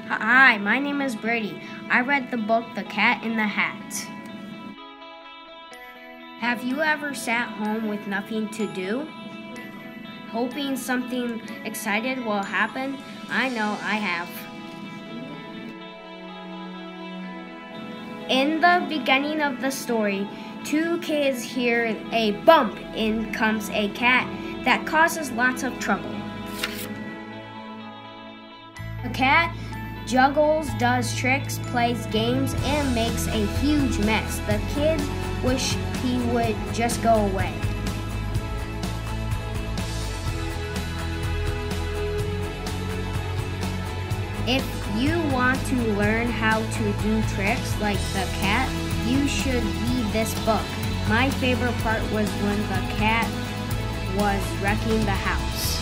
Hi, my name is Brady. I read the book The Cat in the Hat. Have you ever sat home with nothing to do? Hoping something exciting will happen? I know I have. In the beginning of the story, two kids hear a bump. In comes a cat that causes lots of trouble. The cat juggles, does tricks, plays games, and makes a huge mess. The kids wish he would just go away. If you want to learn how to do tricks like the cat, you should read this book. My favorite part was when the cat was wrecking the house.